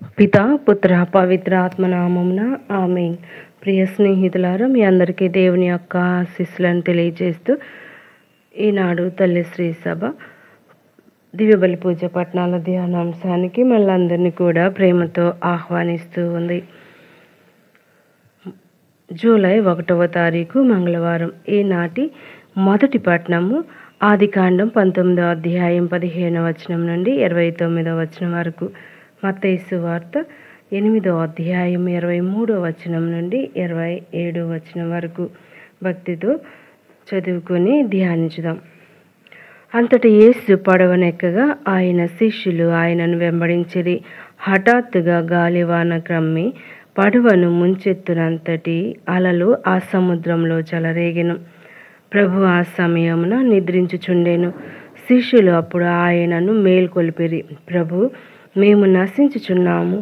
పితా పుత్ర పవిత్ర ఆత్మనామమున ఆమేన్. ప్రియ స్నేహితులారా, మీ అందరికీ దేవుని యొక్క ఆశీస్సులను తెలియజేస్తూ ఈనాడు తల్లి శ్రీ సభ దివ్యబలి పూజ పట్టణాల ధ్యానాంశానికి మళ్ళందరినీ కూడా ప్రేమతో ఆహ్వానిస్తూ ఉంది. జూలై 1వ తారీఖు మంగళవారం. ఈనాటి మొదటి పట్టణము ఆదికాండం 19వ అధ్యాయం 15వ వచనం నుండి 29వ వచనం వరకు. మత్తయి సువార్త 8వ అధ్యాయం 23వ వచనం నుండి 27వ వచనం వరకు భక్తితో చదువుకొని ధ్యానించుదాం. అంతట యేసు పడవనెక్కగా ఆయన శిష్యులు ఆయనను వెంబడించిరి. హఠాత్తుగా గాలివాన క్రమ్మి పడవను ముంచెత్తునంతటి అలలు ఆ సముద్రంలో చెలరేగెను. ప్రభు ఆ సమయమున నిద్రించుచుండెను. శిష్యులు అప్పుడు ఆయనను మేల్కొల్పిరి. ప్రభు, మేము నశించుచున్నాము,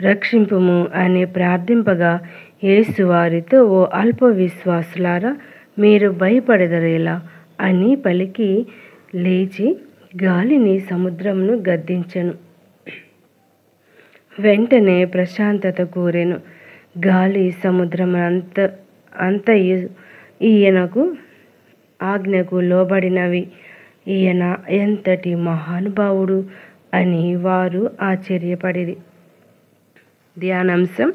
రక్షింపుము అని ప్రార్థింపగా యేసు వారితో, ఓ అల్ప విశ్వాసులారా, మీరు భయపడెదరేలా అని పలికి లేచి గాలిని సముద్రమును గద్దించెను. వెంటనే ప్రశాంతత కూరెను. గాలి సముద్రం అంతయు ఈయనకు ఆజ్ఞకు లోబడినవి. ఈయన ఎంతటి మహానుభావుడు అని వారు ఆశ్చర్యపడిరి. ధ్యానాంశం: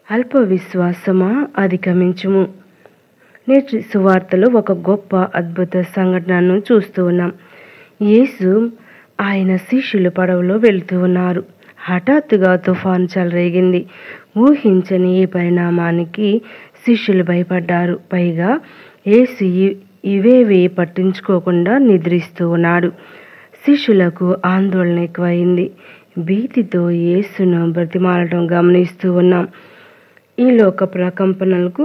అల్ప విశ్వాసమా, అధిగమించుము. నేటి సువార్తలో ఒక గొప్ప అద్భుత సంఘటనను చూస్తూ ఉన్నాం. యేసు ఆయన శిష్యులు పడవలో వెళుతూ ఉన్నారు. హఠాత్తుగా తుఫాను చెలరేగింది. ఊహించని ఈ పరిణామానికి శిష్యులు భయపడ్డారు. పైగా యేసు ఇవేవి పట్టించుకోకుండా నిద్రిస్తూ ఉన్నాడు. శిష్యులకు ఆందోళన ఎక్కువైంది. భీతితో యేసును బ్రతిమాలటం గమనిస్తూ ఉన్నాం. ఈ లోక ప్రకంపనలకు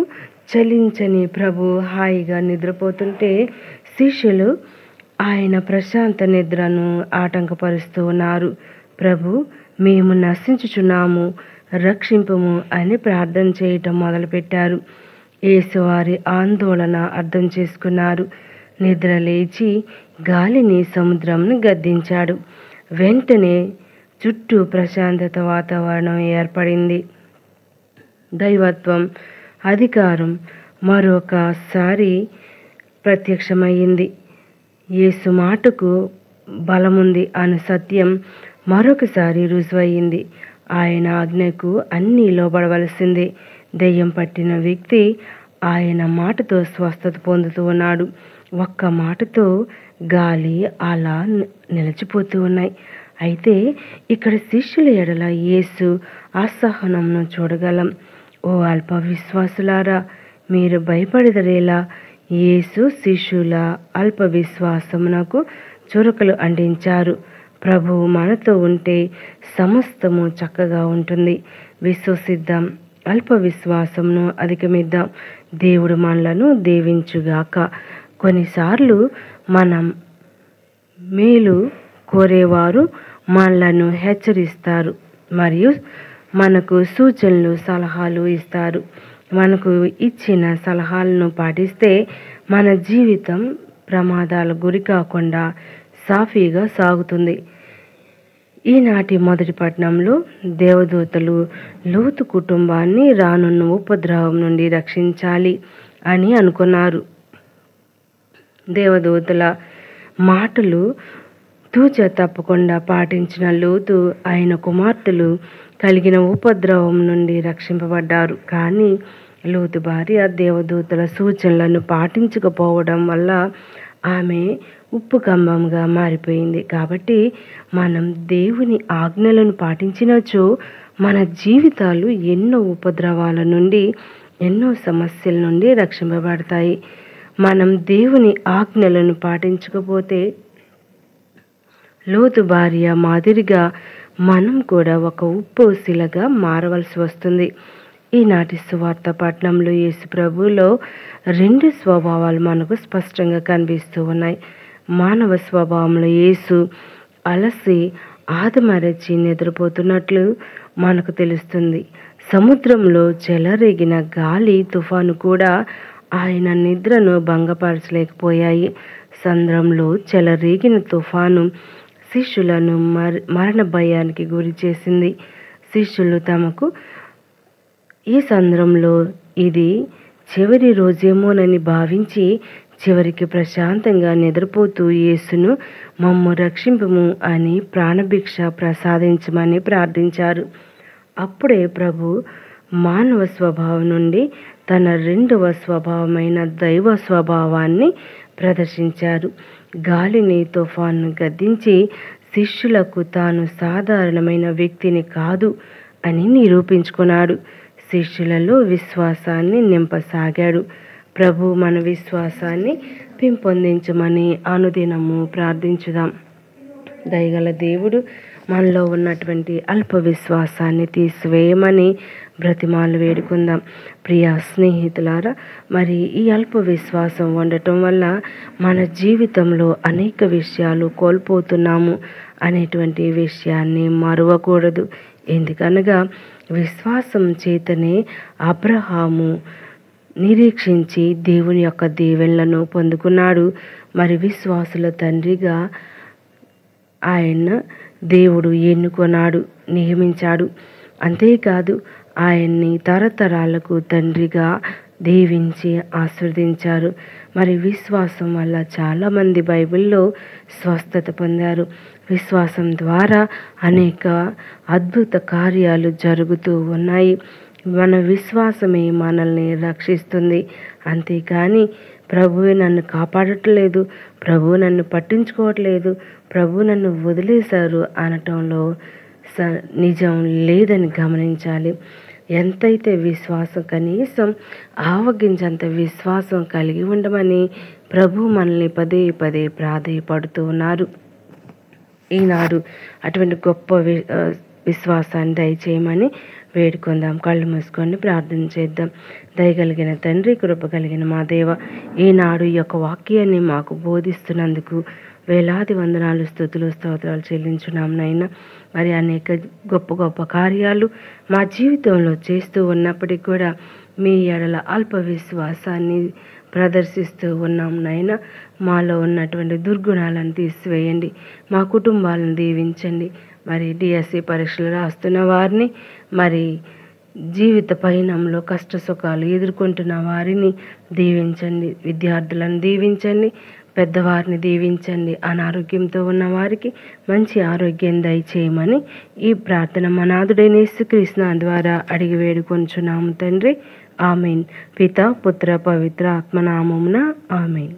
చలించని ప్రభు హాయిగా నిద్రపోతుంటే శిష్యులు ఆయన ప్రశాంత నిద్రను ఆటంకపరుస్తూ ఉన్నారు. ప్రభు, మేము నశించుచున్నాము, రక్షింపుము అని ప్రార్థన చేయటం మొదలుపెట్టారు. యేసు వారి ఆందోళన అర్థం చేసుకున్నారు. నిద్ర లేచి గాలిని సముద్రంను గద్దించాడు. వెంటనే చుట్టూ ప్రశాంతత వాతావరణం ఏర్పడింది. దైవత్వం, అధికారం మరొకసారి ప్రత్యక్షమయ్యింది. యేసు మాటకు బలముంది అను సత్యం మరొకసారి రుజువయ్యింది. ఆయన ఆజ్ఞకు అన్నీ లోబడవలసిందే. దెయ్యం పట్టిన వ్యక్తి ఆయన మాటతో స్వస్థత పొందుతూ ఉన్నాడు. ఒక్క మాటతో గాలి అలా నిలిచిపోతూ ఉన్నాయి. అయితే ఇక్కడ శిష్యుల ఎడల యేసు అసహనంను చూడగలం. ఓ అల్ప విశ్వాసులారా, మీరు భయపడెదరేలా. యేసు శిష్యుల అల్ప విశ్వాసమునకు చురకలు అంటించారు. ప్రభువు మనతో ఉంటే సమస్తము చక్కగా ఉంటుంది. విశ్వసిద్దాం, అల్ప విశ్వాసమును అధిగమిద్దాం. దేవుడు మనలను దీవించుగాక. కొన్నిసార్లు మనం మేలు కోరేవారు మనలను హెచ్చరిస్తారు మరియు మనకు సూచనలు, సలహాలు ఇస్తారు. మనకు ఇచ్చిన సలహాలను పాటిస్తే మన జీవితం ప్రమాదాల గురి కాకుండా సాఫీగా సాగుతుంది. ఈనాటి మొదటి పట్టణంలో దేవదూతలు లోతు కుటుంబాన్ని రానున్న ఉపద్రవం నుండి రక్షించాలి అని అనుకున్నారు. దేవదూతల మాటలు తూచ తప్పకుండా పాటించిన లోతు ఆయన కుమార్తెలు కలిగిన ఉపద్రవం నుండి రక్షింపబడ్డారు. కానీ లోతు భార్య దేవదూతల సూచనలను పాటించకపోవడం వల్ల ఆమె ఉప్పు కంబంగా మారిపోయింది. కాబట్టి మనం దేవుని ఆజ్ఞలను పాటించినచో మన జీవితాలు ఎన్నో ఉపద్రవాల నుండి, ఎన్నో సమస్యల నుండి రక్షింపబడతాయి. మనం దేవుని ఆజ్ఞలను పాటించకపోతే లోతు భార్య మాదిరిగా మనం కూడా ఒక ఉప్పు శిలగా మారవలసి వస్తుంది. ఈనాటి సువార్త పట్టణంలో యేసు ప్రభువులో రెండు స్వభావాలు మనకు స్పష్టంగా కనిపిస్తూ ఉన్నాయి. మానవ స్వభావంలో యేసు అలసి ఆదమరచి నిద్రపోతున్నట్లు మనకు తెలుస్తుంది. సముద్రంలో చెలరేగిన గాలి, తుఫాను కూడా ఆయన నిద్రను భంగపరచలేకపోయాయి. సముద్రంలో చెలరేగిన తుఫాను శిష్యులను మరణ భయానికి గురి చేసింది. శిష్యులు తమకు ఈ సంద్రంలో ఇది చివరి రోజేమోనని భావించి చివరికి ప్రశాంతంగా నిద్రపోతూ యేసును మమ్ము రక్షింపుము అని ప్రాణభిక్ష ప్రసాదించమని ప్రార్థించారు. అప్పుడే ప్రభు మానవ స్వభావం నుండి తన రెండవ స్వభావమైన దైవ స్వభావాన్ని ప్రదర్శించారు. గాలిని తుఫాను గద్దించి శిష్యులకు తాను సాధారణమైన వ్యక్తిని కాదు అని నిరూపించుకున్నాడు. శిష్యులలో విశ్వాసాన్ని నింపసాగాడు. ప్రభు మన విశ్వాసాన్ని పెంపొందించమని అనుదినము ప్రార్థించుదాం. దయగల దేవుడు మనలో ఉన్నటువంటి అల్ప విశ్వాసాన్ని తీసివేయమని బ్రతిమాలు వేడుకుందాం. ప్రియ స్నేహితులారా, మరి ఈ అల్ప విశ్వాసం ఉండటం వల్ల మన జీవితంలో అనేక విషయాలు కోల్పోతున్నాము అనేటువంటి విషయాన్ని మరువకూడదు. ఎందుకనగా విశ్వాసం చేతనే అబ్రహాము నిరీక్షించి దేవుని యొక్క దీవెనలను పొందుకున్నాడు. మరి విశ్వాసుల తండ్రిగా ఆయన దేవుడు ఎన్నుకొన్నాడు, నియమించాడు. అంతేకాదు ఆయన్ని తరతరాలకు తండ్రిగా దీవించి ఆశీర్వదించారు. మరి విశ్వాసం వల్ల చాలామంది బైబిల్లో స్వస్థత పొందారు. విశ్వాసం ద్వారా అనేక అద్భుత కార్యాలు జరుగుతూ ఉన్నాయి. మన విశ్వాసమే మనల్ని రక్షిస్తుంది. అంతేకాని ప్రభువు నన్ను కాపాడట్లేదు, ప్రభువు నన్ను పట్టించుకోవట్లేదు, ప్రభు నన్ను వదిలేశారు అనటంలో నిజం లేదని గమనించాలి. ఎంతైతే విశ్వాసం, కనీసం ఆవగించంత విశ్వాసం కలిగి ఉండమని ప్రభు మనల్ని పదే పదే ప్రాధేయపడుతూ ఉన్నారు. ఈనాడు అటువంటి గొప్ప విశ్వాసాన్ని దయచేయమని వేడుకుందాం. కళ్ళు మూసుకొని ప్రార్థన చేద్దాం. దయగలిగిన తండ్రి, కృప కలిగిన మా దేవ, ఈనాడు ఈ యొక్క వాక్యాన్ని మాకు బోధిస్తున్నందుకు వేలాది వందనాలు, స్తుతులు, స్తోత్రాలు చెల్లించున్నాం నాయన. మరి అనేక గొప్ప గొప్ప కార్యాలు మా జీవితంలో చేస్తూ ఉన్నప్పటికీ కూడా మీ ఎడల అల్ప విశ్వాసాన్ని ప్రదర్శిస్తూ ఉన్నాం నాయన. మాలో ఉన్నటువంటి దుర్గుణాలను తీసివేయండి, మా కుటుంబాలను దీవించండి. మరి డిఎస్సి పరీక్షలు రాస్తున్న వారిని, మరి జీవిత పయనంలో కష్ట సుఖాలు ఎదుర్కొంటున్న వారిని దీవించండి, విద్యార్థులను దీవించండి, పెద్దవారిని దీవించండి. అనారోగ్యంతో ఉన్న వారికి మంచి ఆరోగ్యం దయచేయమని ఈ ప్రార్థన మనాథుడైన యేసుక్రీస్తు ద్వారా అడిగి వేడుకొంచున్నాము తండ్రి. ఆమెన్. పిత, పుత్ర, పవిత్ర ఆత్మనామమున ఆమెన్.